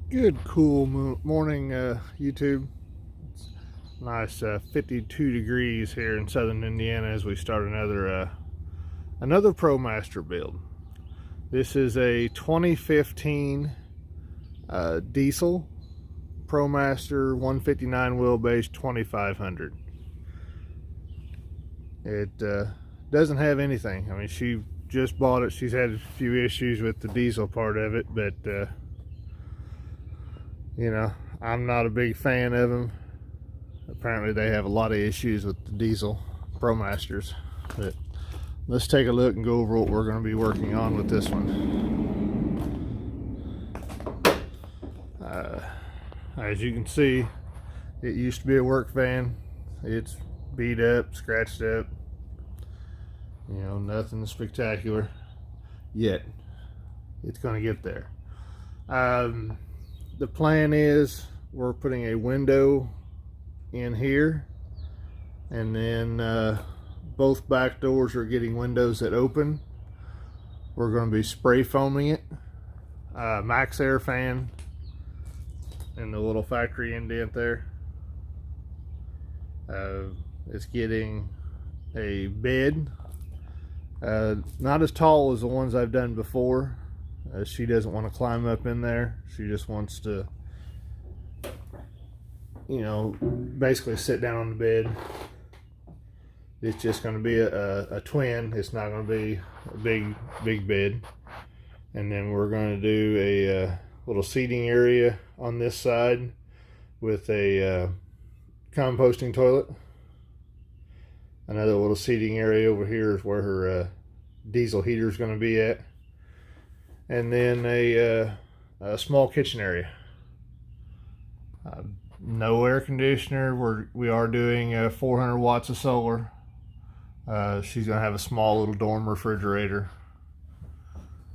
Good cool morning, YouTube. It's nice 52 degrees here in southern Indiana as we start another ProMaster build. This is a 2015 diesel ProMaster 159 wheelbase 2500. It doesn't have anything. I mean, she just bought it. She's had a few issues with the diesel part of it, but you know, I'm not a big fan of them. Apparently they have a lot of issues with the diesel ProMasters. But let's take a look and go over what we're going to be working on with this one. As you can see, it used to be a work van. It's beat up, scratched up. You know, nothing spectacular yet. It's going to get there. The plan is we're putting a window in here, and then both back doors are getting windows that open. We're going to be spray foaming it. Maxxair fan in the little factory indent there. It's getting a bed, not as tall as the ones I've done before. She doesn't want to climb up in there. She just wants to, you know, basically sit down on the bed. It's just going to be a twin. It's not going to be a big bed. And then we're going to do a little seating area on this side with a composting toilet. Another little seating area over here is where her diesel heater is going to be at. And then a small kitchen area. No air conditioner. We are doing 400 watts of solar. She's gonna have a small little dorm refrigerator,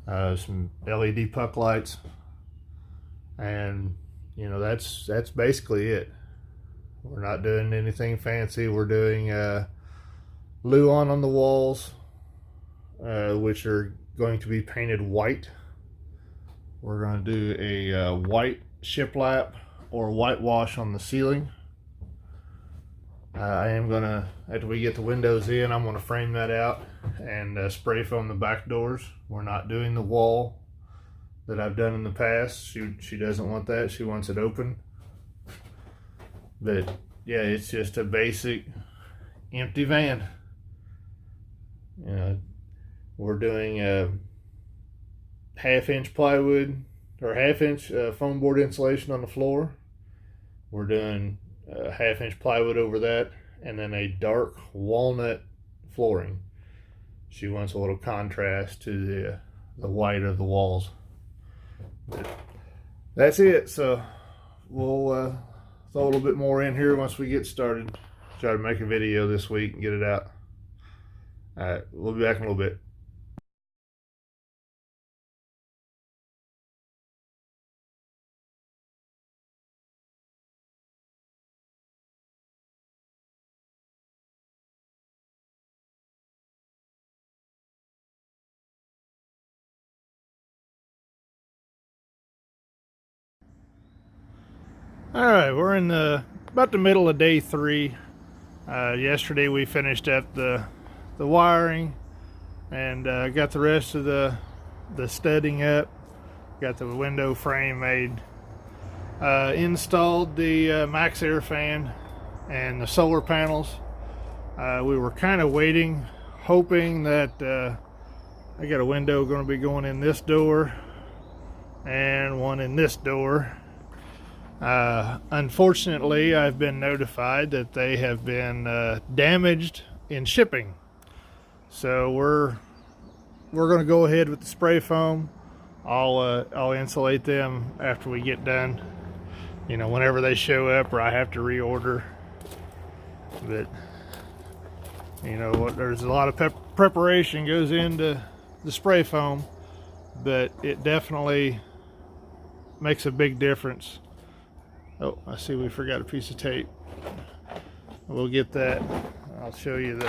some LED puck lights, and you know, that's basically it. We're not doing anything fancy. We're doing luan on the walls, which are going to be painted white. We're going to do a white shiplap or whitewash on the ceiling. I am going to, after we get the windows in, I'm going to frame that out and spray foam the back doors. We're not doing the wall that I've done in the past. She doesn't want that. She wants it open. But yeah, it's just a basic empty van. You know, we're doing half-inch plywood or half-inch foam board insulation on the floor. We're doing half-inch plywood over that, and then a dark walnut flooring. She wants a little contrast to the white of the walls. But that's it. So we'll throw a little bit more in here once we get started. Try to make a video this week and get it out. All right, we'll be back in a little bit. All right, we're in about the middle of day 3. Yesterday we finished up the wiring and got the rest of the studding up. Got the window frame made. Installed the Maxxair fan and the solar panels. We were kind of waiting, hoping that I got a window going to be going in this door and one in this door. Unfortunately, I've been notified that they have been damaged in shipping. So we're going to go ahead with the spray foam. I'll insulate them after we get done. You know, whenever they show up, or I have to reorder. But you know what? There's a lot of preparation goes into the spray foam, but it definitely makes a big difference. Oh, I see we forgot a piece of tape. We'll get that. I'll show you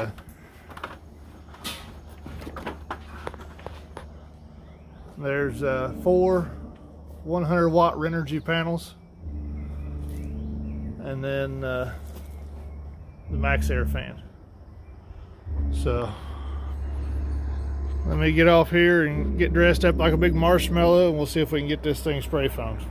there's 4 100 watt Renogy panels, and then the Maxxair fan. So let me get off here and get dressed up like a big marshmallow, and we'll see if we can get this thing spray foamed.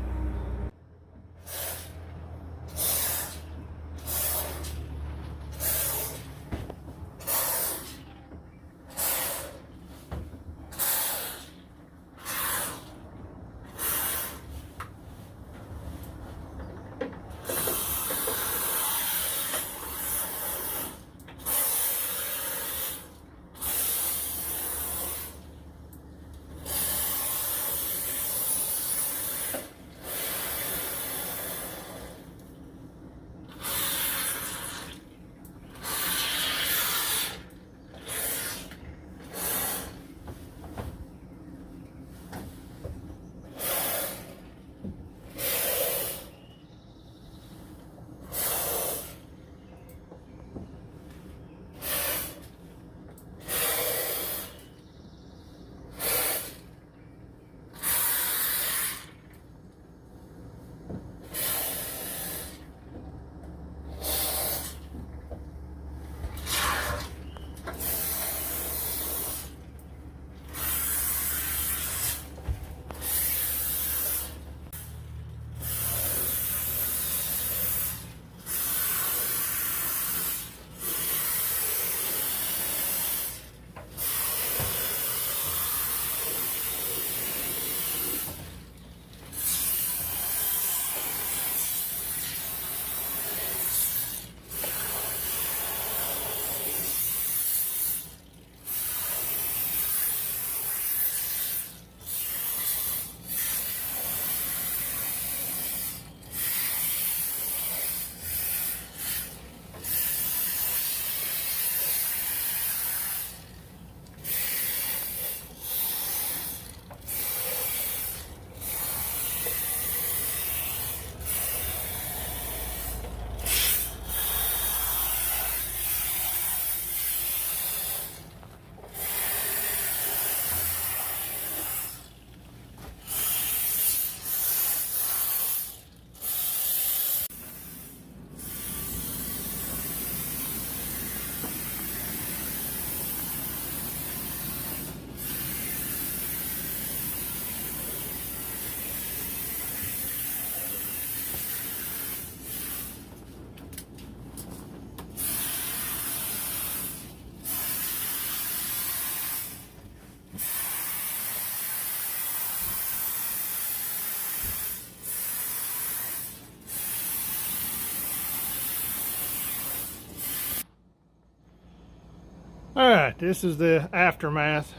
Alright, this is the aftermath.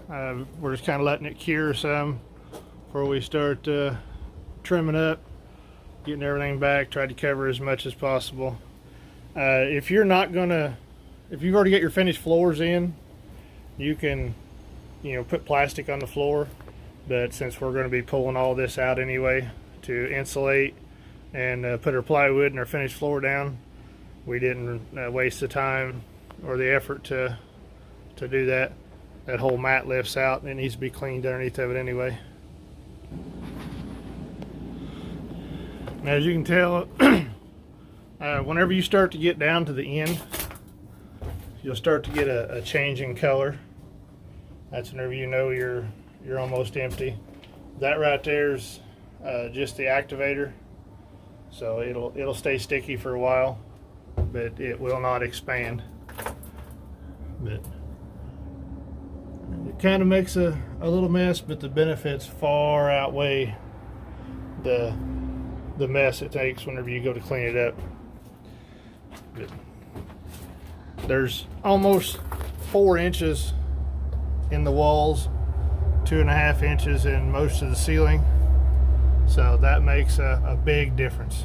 We're just kind of letting it cure some before we start trimming up, getting everything back, try to cover as much as possible. If you've already got your finished floors in, you can put plastic on the floor, but since we're going to be pulling all this out anyway to insulate and put our plywood and our finished floor down, we didn't waste the time or the effort to do that. That whole mat lifts out and it needs to be cleaned underneath of it anyway. Now, as you can tell, whenever you start to get down to the end, you'll start to get a change in color. That's whenever you know you're almost empty. That right there is just the activator, so it'll stay sticky for a while, but it will not expand. But it kind of makes a little mess, but the benefits far outweigh the mess it takes whenever you go to clean it up. But there's almost 4 inches in the walls, 2.5 inches in most of the ceiling, so that makes a big difference,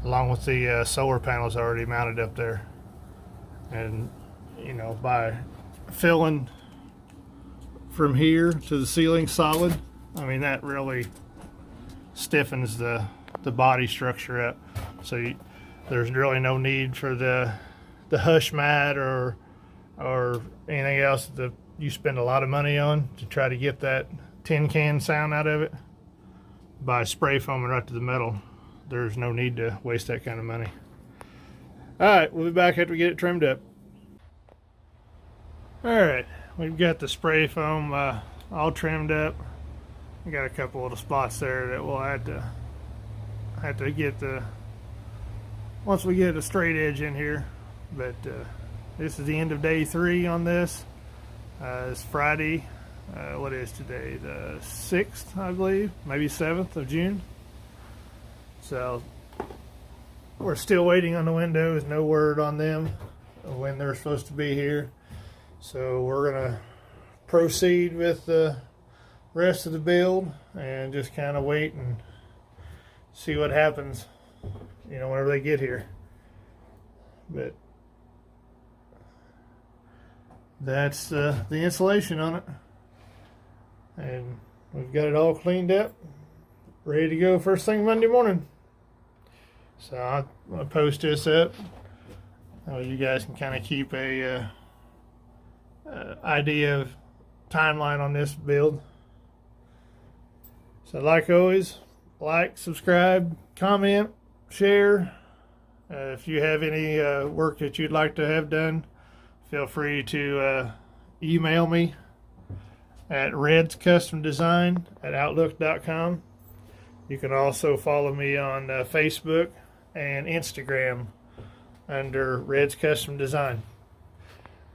along with the solar panels already mounted up there. And by filling from here to the ceiling solid, I mean, that really stiffens the body structure up. So there's really no need for the hush mat or anything else that you spend a lot of money on to try to get that tin can sound out of it. buy spray foam and right to the metal. There's no need to waste that kind of money. Alright, we'll be back after we get it trimmed up. Alright, we've got the spray foam all trimmed up. We got a couple little spots there that we'll have to get once we get a straight edge in here. But this is the end of day 3 on this. It's Friday. What is today? The 6th, I believe, maybe 7th of June. So we're still waiting on the windows. No word on them when they're supposed to be here. So we're gonna proceed with the rest of the build and just kind of wait and see what happens, you know, whenever they get here. But that's the insulation on it, and we've got it all cleaned up, ready to go first thing Monday morning. So I'll post this up. You guys can kind of keep a idea of timeline on this build. So like always, like, subscribe, comment, share. If you have any work that you'd like to have done, feel free to email me at redscustomdesign@outlook.com. You can also follow me on Facebook and Instagram under Reds Custom Design.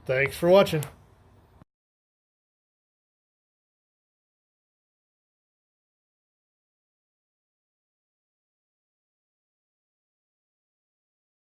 Thanks for watching.